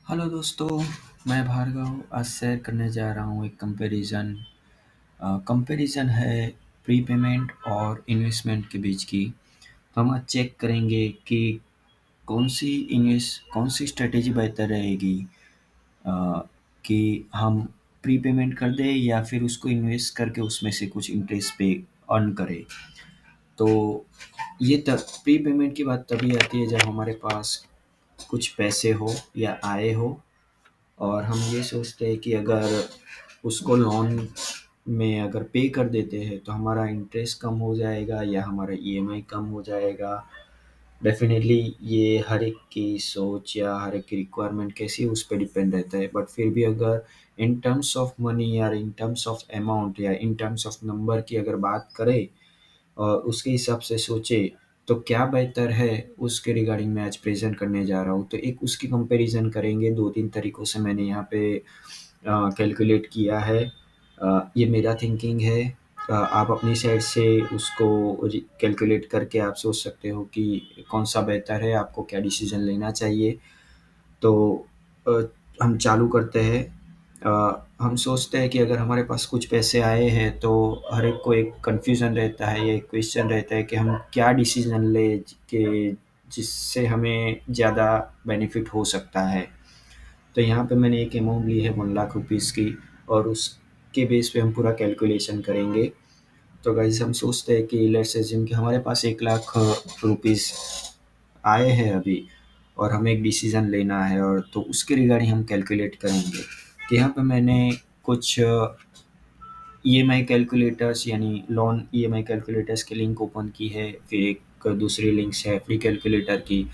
Hello दोस्तों। मैं भार्गव आज शेयर करने जा रहा हूँ एक कंपैरिजन है प्रीपेमेंट और इन्वेस्टमेंट के बीच की। तो हम आज चेक करेंगे कि कौन सी स्ट्रेटेजी बेहतर रहेगी, अ, कि हम प्रीपेमेंट कर दें या फिर उसको इन्वेस्ट करके उसमें से कुछ इंटरेस्ट पे अर्न करें। तो ये तब प्रीपेमेंट की बात तभी आती है जब हमारे पास कुछ पैसे हो या आय हो और हम ये सोचते हैं कि अगर उसको लोन में अगर पे कर देते हैं तो हमारा इंटरेस्ट कम हो जाएगा या हमारा ईएमआई कम हो जाएगा। डेफ़िनेटली ये हर एक की सोच या हर एक की रिक्वायरमेंट कैसी है उस पे डिपेंड रहता है। बट फिर भी अगर इन टर्म्स ऑफ मनी या इन टर्म्स ऑफ अमाउंट या इन टर्म्स ऑफ नंबर की अगर बात करें और उसके हिसाब से सोचे तो क्या बेहतर है उसके रिगार्डिंग मैं आज प्रेज़ेंट करने जा रहा हूँ। तो एक उसकी कंपैरिज़न करेंगे, 2-3 तरीकों से मैंने यहाँ पे कैलकुलेट किया है। ये मेरा थिंकिंग है। आप अपनी साइड से उसको कैलकुलेट करके आप सोच सकते हो कि कौन-सा बेहतर है, आपको क्या डिसीज़न लेना चाहिए। तो अ, हम चालू करते हैं। हम सोचते हैं कि अगर हमारे पास कुछ पैसे आए हैं तो हर एक को एक कन्फ्यूज़न रहता है या एक क्वेश्चन रहता है कि हम क्या डिसीज़न लें कि जिससे हमें ज़्यादा बेनिफिट हो सकता है। तो यहाँ पे मैंने एक अमाउंट ली है 1 लाख रुपीज़ की और उसके बेस पे हम पूरा कैलकुलेशन करेंगे। तो गाइस हम सोचते हैं कि लेट्स अज्यूम कि हमारे पास 1 लाख रुपीज़ आए हैं अभी और हमें एक डिसीज़न लेना है और तो उसके रिगार्डिंग हम कैलकुलेट करेंगे। तो यहाँ पे मैंने कुछ ईएमआई कैलकुलेटर्स यानी लोन ईएमआई कैलकुलेटर्स की लिंक ओपन की है, फिर एक दूसरी लिंक्स है एफडी कैलकुलेटर की।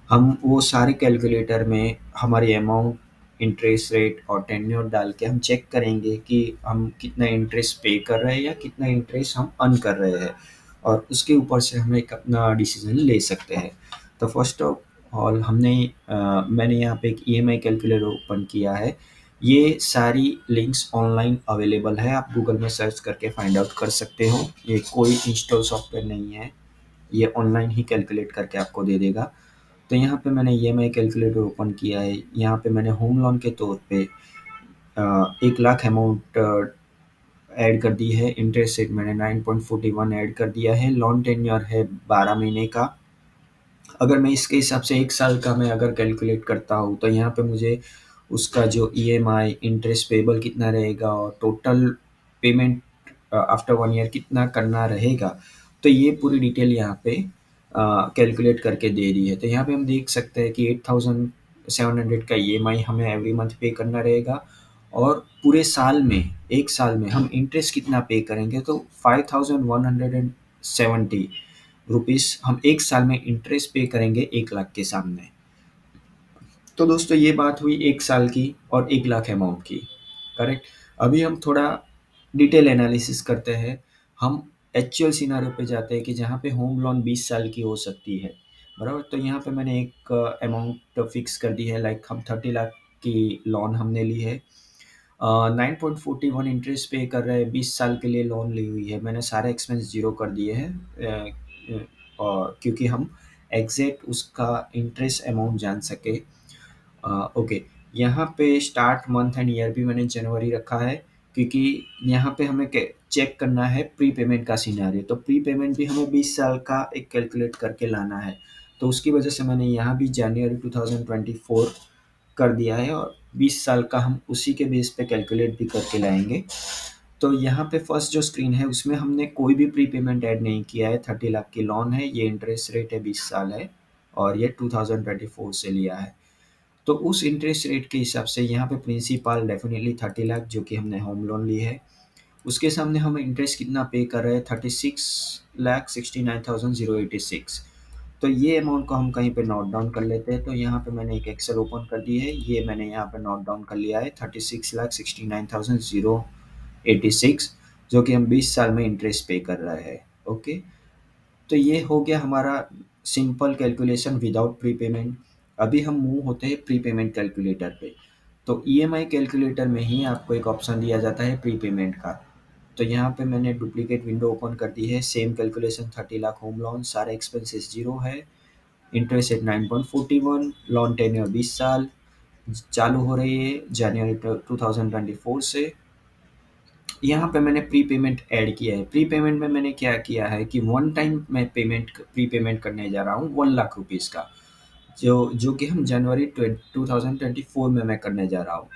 हम वो सारे कैलकुलेटर में हमारी अमाउंट, इंटरेस्ट रेट और टेन्योर डाल के हम चेक करेंगे कि हम कितना इंटरेस्ट पे कर रहे हैं या कितना इंटरेस्ट हम अर्न कर रहे हैं और उसके ऊपर से हम एक अपना डिसीजन ले सकते हैं। तो फर्स्ट ऑफ ऑल मैंने यहाँ पे एक ईएमआई कैलकुलेटर ओपन किया है। ये सारी लिंक्स ऑनलाइन अवेलेबल है, आप गूगल में सर्च करके फाइंड आउट कर सकते हो। ये कोई इंस्टॉल सॉफ्टवेयर नहीं है, ये ऑनलाइन ही कैलकुलेट करके आपको दे देगा। तो यहाँ पे मैंने ईएमआई कैलकुलेटर ओपन किया है। यहाँ पे मैंने होम लोन के तौर पे 1 लाख अमाउंट ऐड कर दी है। इंटरेस्ट रेट मैंने 9.41 ऐड कर दिया है। लोन टेन्योर है 12 महीने का। अगर मैं इसके हिसाब से 1 साल का मैं अगर कैलकुलेट करता हूँ तो यहाँ पे मुझे उसका जो ईएमआई, इंटरेस्ट पेएबल कितना रहेगा और टोटल पेमेंट आफ्टर 1 ईयर कितना करना रहेगा, तो ये पूरी डिटेल यहाँ पे कैलकुलेट करके दे रही है। तो यहाँ पे हम देख सकते हैं कि 8700 का ईएमआई हमें एवरी मंथ पे करना रहेगा और पूरे साल में, 1 साल में हम इंटरेस्ट कितना पे करेंगे तो 5170 रुपीस हम 1 साल में इंटरेस्ट पे करेंगे 1 लाख के सामने। तो दोस्तों ये बात हुई 1 साल की और 1 लाख अमाउंट की, करेक्ट? अभी हम थोड़ा डिटेल एनालिसिस करते हैं। हम एक्चुअल सिनेरियो पे जाते हैं कि जहाँ पे होम लोन 20 साल की हो सकती है, बराबर? तो यहाँ पे मैंने एक अमाउंट फिक्स कर दी है, लाइक हम 30 लाख की लोन हमने ली है। 9.41 इंटरेस्ट पे कर रहे हैं, 20 साल के लिए लोन ली हुई है। मैंने सारे एक्सपेंस ज़ीरो कर दिए हैं, और क्योंकि हम एग्ज़ैक्ट उसका इंटरेस्ट अमाउंट जान सकें। ओके, यहाँ पे स्टार्ट मंथ एंड ईयर भी मैंने जनवरी रखा है क्योंकि यहाँ पे हमें चेक करना है प्री पेमेंट का सिनेरियो। तो प्री पेमेंट भी हमें 20 साल का एक कैलकुलेट करके लाना है। तो उसकी वजह से मैंने यहाँ भी जनवरी 2024 कर दिया है और 20 साल का हम उसी के बेस पे कैलकुलेट भी करके लाएंगे। तो यहाँ पे फर्स्ट जो स्क्रीन है उसमें हमने कोई भी प्री पेमेंट ऐड नहीं किया है। 30 लाख की लोन है, ये इंटरेस्ट रेट है 20 साल है और ये 2024 से लिया है। तो उस इंटरेस्ट रेट के हिसाब से यहाँ पे प्रिंसिपल डेफिनेटली 30 लाख जो कि हमने होम लोन ली है, उसके सामने हम इंटरेस्ट कितना पे कर रहे हैं, 36,69,086। तो ये अमाउंट को हम कहीं पे नोट डाउन कर लेते हैं। तो यहाँ पे मैंने एक एक्सेल ओपन कर दी है, ये मैंने यहाँ पे नोट डाउन कर लिया है 36,69,086, जो कि हम 20 साल में इंटरेस्ट पे कर रहे हैं। ओके, तो ये हो गया हमारा सिंपल कैलकुलेशन विदाउट प्रीपेमेंट। अभी हम मूव होते हैं प्रीपेमेंट कैलकुलेटर पे। तो ईएमआई कैलकुलेटर में ही आपको एक ऑप्शन दिया जाता है प्रीपेमेंट का। तो यहाँ पे मैंने डुप्लीकेट विंडो ओपन कर दी है। Same calculation, 30 lakh home loan, सारे एक्सपेंसेस ज़ीरो है, इंटरेस्ट रेट 9.41, लोन टेन्योर 20 साल, चालू हो रही है जनवरी 2024 से। यहाँ पे मैंने प्री पेमेंट ऐड किया है। प्री पेमेंट में मैंने क्या किया है कि वन टाइम मैं प्री पेमेंट करने जा रहा हूँ 1 लाख रुपीज़ का, जो जो कि हम जनवरी 2024 में मैं करने जा रहा हूँ।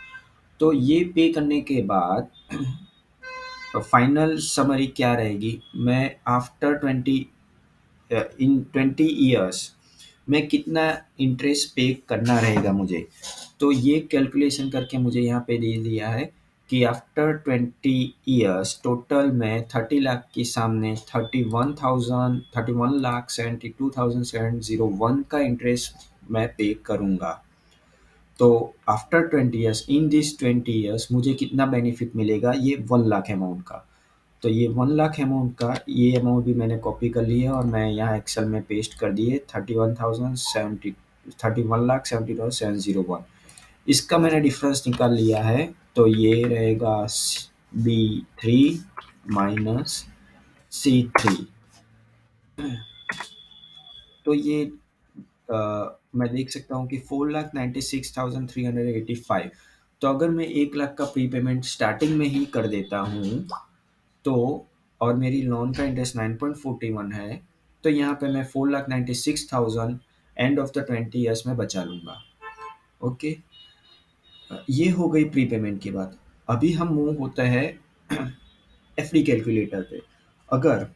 तो ये पे करने के बाद फाइनल समरी क्या रहेगी, मैं आफ्टर 20 ईयर्स में कितना इंटरेस्ट पे करना रहेगा मुझे। तो ये कैलकुलेशन करके मुझे यहाँ पे दे दिया है कि आफ्टर 20 ईयर्स टोटल में 30 लाख के सामने 31 लाख 72,701 का इंटरेस्ट मैं पे करूँगा। तो after 20 years, in this 20 years मुझे कितना बेनिफिट मिलेगा, ये 1 लाख अमाउंट का। तो ये 1 लाख अमाउंट का ये अमाउंट भी मैंने कॉपी कर लिया और मैं यहाँ एक्सेल में पेस्ट कर दिए 31,70 31 लाख 70,701। इसका मैंने डिफरेंस निकाल लिया है। तो ये रहेगा B3 माइनस C3। तो ये मैं देख सकता हूँ कि 4,96,385। तो अगर मैं 1 लाख का प्री पेमेंट स्टार्टिंग में ही कर देता हूँ तो, और मेरी लोन का इंटरेस्ट 9.41 है, तो यहाँ पे मैं 4,96,000 एंड ऑफ द 20 ईयर्स में बचा लूँगा। ओके, ये हो गई प्री पेमेंट की बात। अभी हम मूव होते हैं एफडी कैलकुलेटर पे। अगर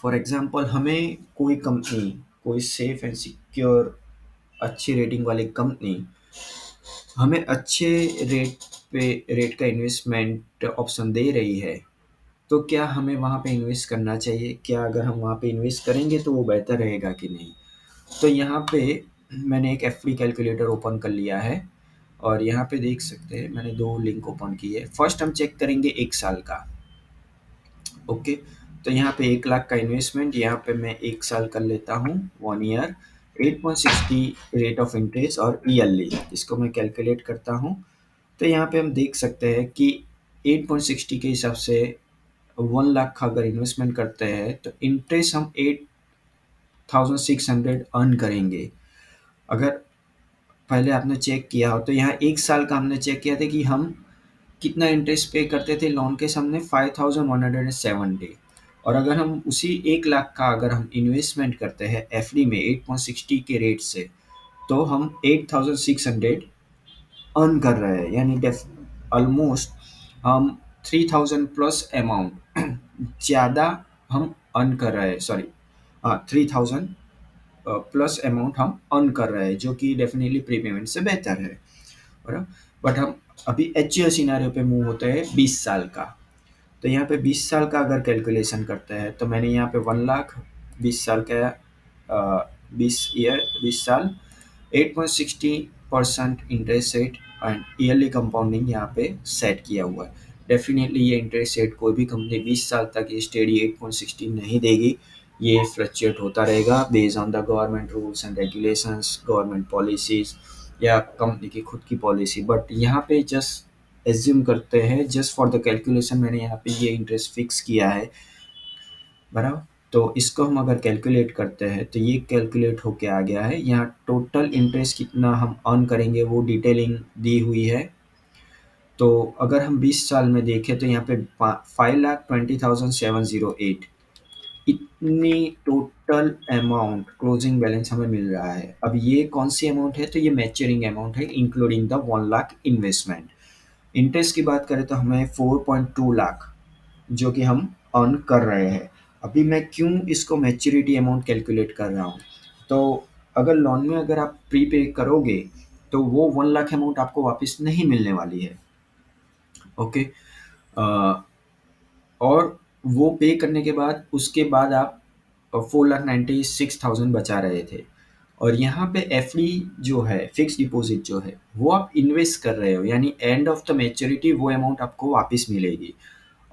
फॉर एग्जांपल हमें कोई कंपनी, कोई सेफ एंड सिक्योर अच्छी रेटिंग वाली कंपनी हमें अच्छे रेट का इन्वेस्टमेंट ऑप्शन दे रही है, तो क्या हमें वहाँ पे इन्वेस्ट करना चाहिए? क्या अगर हम वहाँ पे इन्वेस्ट करेंगे तो वो बेहतर रहेगा कि नहीं? तो यहाँ पे मैंने एक एफडी कैलकुलेटर ओपन कर लिया है और यहाँ पे देख सकते हैं मैंने दो लिंक ओपन किए। फर्स्ट हम चेक करेंगे 1 साल का। ओके, तो यहाँ पे 1 लाख का इन्वेस्टमेंट, यहाँ पे मैं 1 साल कर लेता हूँ 1 ईयर, 8.60 रेट ऑफ इंटरेस्ट और ईयरली इसको मैं कैलकुलेट करता हूँ। तो यहाँ पे हम देख सकते हैं कि 8.60 के हिसाब से 1 लाख का अगर इन्वेस्टमेंट करते हैं तो इंटरेस्ट हम 8,600 अर्न करेंगे। अगर पहले आपने चेक किया हो तो यहाँ 1 साल का हमने चेक किया था कि हम कितना इंटरेस्ट पे करते थे लोन के सामने 5,170। और अगर हम उसी 1 लाख का अगर हम इन्वेस्टमेंट करते हैं एफडी में 8.60 के रेट से, तो हम 8,600 अर्न कर रहे हैं, यानी ऑलमोस्ट हम 3,000 प्लस अमाउंट ज़्यादा हम अर्न कर रहे हैं। सॉरी, हाँ, 3,000 प्लस अमाउंट हम अर्न कर रहे हैं, जो कि डेफिनेटली प्रीपेमेंट से बेहतर है। बराबर। बट हम अभी एचजीएल सिनेरियो पे मूव होते हैं 20 साल का। तो यहाँ पे 20 साल का अगर कैलकुलेशन करते हैं तो मैंने यहाँ पे 1 लाख 20 साल का 20 साल 8.60% interest rate and yearly compounding यहाँ पे सेट किया हुआ है। डेफिनेटली ये इंटरेस्ट रेट कोई भी कंपनी 20 साल तक ये स्टेडी 8.60 नहीं देगी। ये फ्लक्चुएट होता रहेगा based on the government rules and regulations, government policies या कंपनी की खुद की पॉलिसी। बट यहाँ पे जस्ट एज्यूम करते हैं, जस्ट फॉर द कैलकुलेशन मैंने यहाँ पे ये इंटरेस्ट फिक्स किया है। बराबर। तो इसको हम अगर कैलकुलेट करते हैं तो ये कैलकुलेट होके आ गया है। यहाँ टोटल इंटरेस्ट कितना हम अर्न करेंगे वो डिटेलिंग दी हुई है। तो अगर हम 20 साल में देखें तो यहाँ पे 5,20,708 इतनी टोटल अमाउंट क्लोजिंग बैलेंस हमें मिल रहा है। अब ये कौन सी अमाउंट है, तो ये मैच्योरिंग अमाउंट है including the 1 lakh investment. Interest की बात करें तो हमें 4.2 लाख जो कि हम अर्न कर रहे हैं। अभी मैं क्यों इसको मैच्योरिटी अमाउंट कैलकुलेट कर रहा हूँ, तो अगर लोन में अगर आप प्री पे करोगे तो वो 1 लाख अमाउंट आपको वापस नहीं मिलने वाली है। ओके, और वो पे करने के बाद उसके बाद आप 4,96,000 बचा रहे थे। और यहाँ पे एफडी जो है, फिक्स डिपॉजिट जो है, वो आप इन्वेस्ट कर रहे हो, यानी एंड ऑफ द मैच्योरिटी वो अमाउंट आपको वापस मिलेगी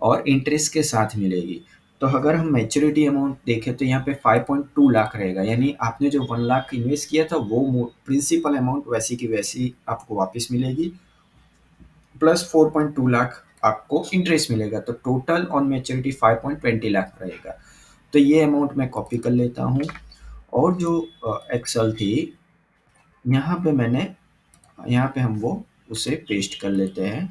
और इंटरेस्ट के साथ मिलेगी। तो अगर हम मैच्योरिटी अमाउंट देखें तो यहाँ पे 5.2 लाख रहेगा, यानी आपने जो 1 लाख इन्वेस्ट किया था वो प्रिंसिपल अमाउंट वैसी की वैसी आपको वापस मिलेगी, प्लस 4.2 लाख आपको इंटरेस्ट मिलेगा। तो टोटल ऑन मैच्योरिटी 5.20 लाख रहेगा। तो ये अमाउंट मैं कॉपी कर लेता हूँ। और जो एक्सेल थी, यहाँ पे मैंने यहाँ पे हम वो उसे पेस्ट कर लेते हैं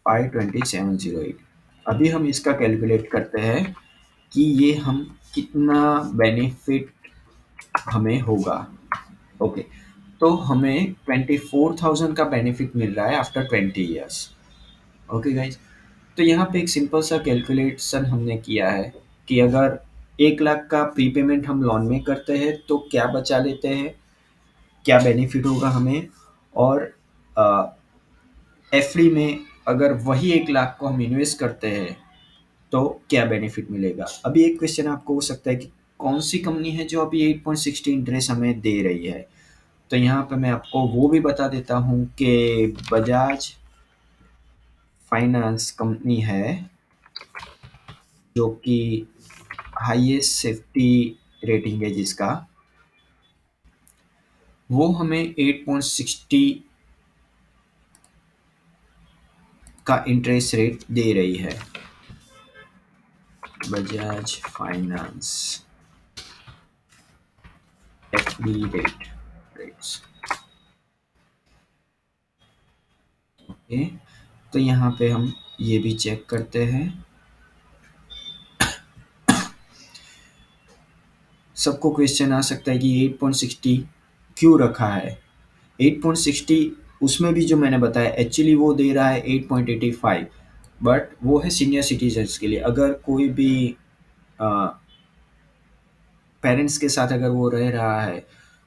52708। अभी हम इसका कैलकुलेट करते हैं कि ये हम कितना बेनिफिट हमें होगा। ओके, तो हमें 24,000 का बेनिफिट मिल रहा है आफ्टर 20 ईयर्स। ओके गाइज, तो यहाँ पे एक सिंपल सा कैलकुलेशन हमने किया है कि अगर 1 लाख का प्रीपेमेंट हम लोन में करते हैं तो क्या बचा लेते हैं, क्या बेनिफिट होगा हमें, और एफडी में अगर वही 1 लाख को हम इन्वेस्ट करते हैं तो क्या बेनिफिट मिलेगा। अभी एक क्वेश्चन आपको हो सकता है कि कौन सी कंपनी है जो अभी 8.60 इंटरेस्ट हमें दे रही है। तो यहाँ पे मैं आपको वो भी बता देता हूँ कि बजाज फाइनेंस कंपनी है जो कि हाईएस्ट सेफ्टी रेटिंग है जिसका, वो हमें 8.60 का इंटरेस्ट रेट दे रही है। Bajaj finance FD rates. Okay, तो यहाँ पे हम ये भी चेक करते हैं। सबको क्वेश्चन आ सकता है कि 8.60 क्यों रखा है। 8.60 उसमें भी जो मैंने बताया एक्चुअली वो दे रहा है 8.85, बट वो है सीनियर सिटीजन्स के लिए। अगर कोई भी पेरेंट्स के साथ अगर वो रह रहा है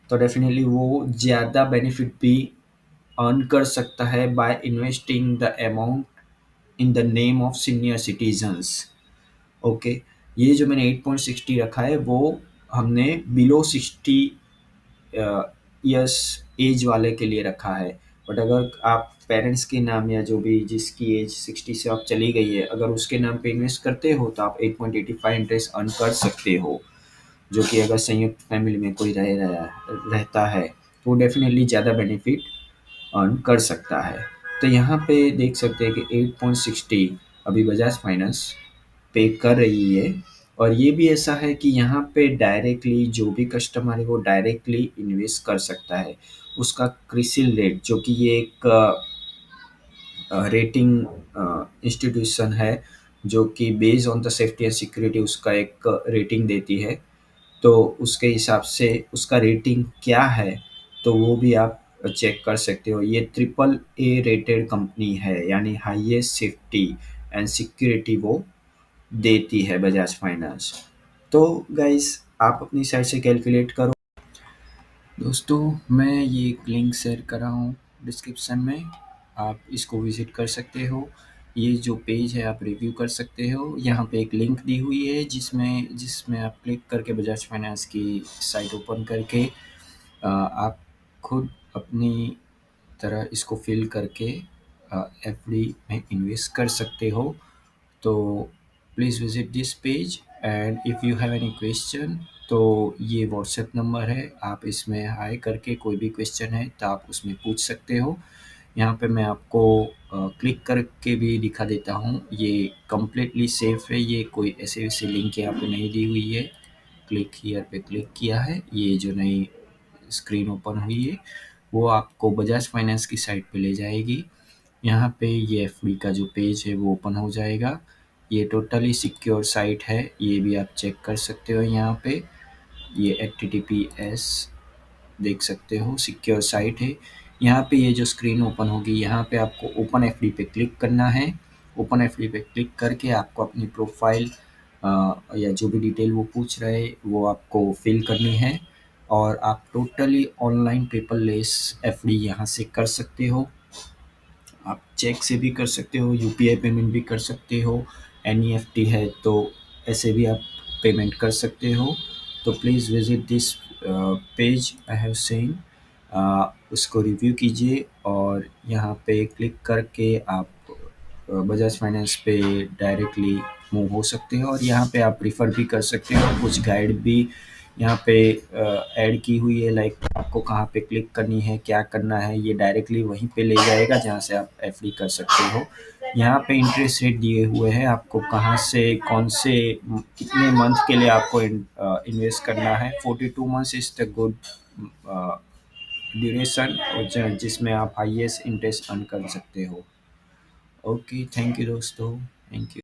तो डेफिनेटली वो ज़्यादा बेनिफिट भी अर्न कर सकता है by investing the amount in the name of senior citizens. Okay, ये जो मैंने 8.60 रखा है वो हमने बिलो 60 ईयर्स एज वाले के लिए रखा है। बट अगर आप पेरेंट्स के नाम या जो भी जिसकी एज 60 से अब चली गई है अगर उसके नाम पे इन्वेस्ट करते हो तो आप 8.85 इंटरेस्ट अर्न कर सकते हो। जो कि अगर संयुक्त फैमिली में कोई रहता है तो डेफिनेटली ज़्यादा बेनिफिट अर्न कर सकता है। तो यहाँ पे देख सकते हैं कि 8.60 अभी बजाज फाइनेंस पे कर रही है। और ये भी ऐसा है कि यहाँ पे डायरेक्टली जो भी कस्टमर है वो डायरेक्टली इन्वेस्ट कर सकता है। उसका क्रिसिल रेट जो कि ये एक रेटिंग इंस्टीट्यूशन है जो कि based on the safety and security उसका एक रेटिंग देती है। तो उसके हिसाब से उसका रेटिंग क्या है तो वो भी आप चेक कर सकते हो। ये ट्रिपल ए रेटेड कंपनी है यानी हाईएस्ट सेफ्टी एंड सिक्योरिटी वो देती है बजाज फाइनेंस। तो गाइस आप अपनी साइड से कैलकुलेट करो। दोस्तों, मैं ये एक लिंक शेयर कर रहा हूँ डिस्क्रिप्शन में, आप इसको विज़िट कर सकते हो। ये जो पेज है आप रिव्यू कर सकते हो। यहाँ पे एक लिंक दी हुई है जिसमें जिसमें आप क्लिक करके बजाज फाइनेंस की साइट ओपन करके आप खुद अपनी तरह इसको फिल करके एफडी में इन्वेस्ट कर सकते हो। तो please visit this page and if you have any question तो ये व्हाट्सएप नंबर है, आप इसमें हाय करके कोई भी क्वेश्चन है तो आप उसमें पूछ सकते हो। यहाँ पे मैं आपको क्लिक करके भी दिखा देता हूँ, ये कम्प्लीटली सेफ़ है, ये कोई ऐसे वैसे लिंक यहाँ पे नहीं दी हुई है। क्लिक हियर पे क्लिक किया है, ये जो नई स्क्रीन ओपन हुई है वो आपको बजाज फाइनेंस की साइट पे ले जाएगी। यहाँ पे ये एफडी का जो पेज है वो ओपन हो जाएगा। ये टोटली सिक्योर साइट है, ये भी आप चेक कर सकते हो। यहाँ पे ये HTTPS देख सकते हो, सिक्योर साइट है। यहाँ पे ये जो स्क्रीन ओपन होगी यहाँ पे आपको ओपन एफडी पे क्लिक करना है। ओपन एफडी पे क्लिक करके आपको अपनी प्रोफाइल या जो भी डिटेल वो पूछ रहे वो आपको फिल करनी है और आप टोटली ऑनलाइन पेपरलेस एफडी यहाँ से कर सकते हो। आप चेक से भी कर सकते हो, यूपीआई पेमेंट भी कर सकते हो, एनईएफटी है तो ऐसे भी आप पेमेंट कर सकते हो। तो please visit this page I have seen, उसको रिव्यू कीजिए और यहाँ पे क्लिक करके आप बजाज फाइनेंस पे डायरेक्टली मूव हो सकते हो और यहाँ पे आप रिफ़र भी कर सकते हो। कुछ गाइड भी यहाँ पे ऐड की हुई है, लाइक आपको कहाँ पे क्लिक करनी है, क्या करना है, ये डायरेक्टली वहीं पे ले जाएगा जहाँ से आप एफडी कर सकते हो। यहाँ पे इंटरेस्ट रेट दिए हुए हैं, आपको कहाँ से कौन से कितने मंथ के लिए आपको इन्वेस्ट करना है। 42 months is the good duration और जिसमें आप हाईएस्ट इंटरेस्ट अर्न कर सकते हो। ओके, थैंक यू दोस्तों, थैंक यू।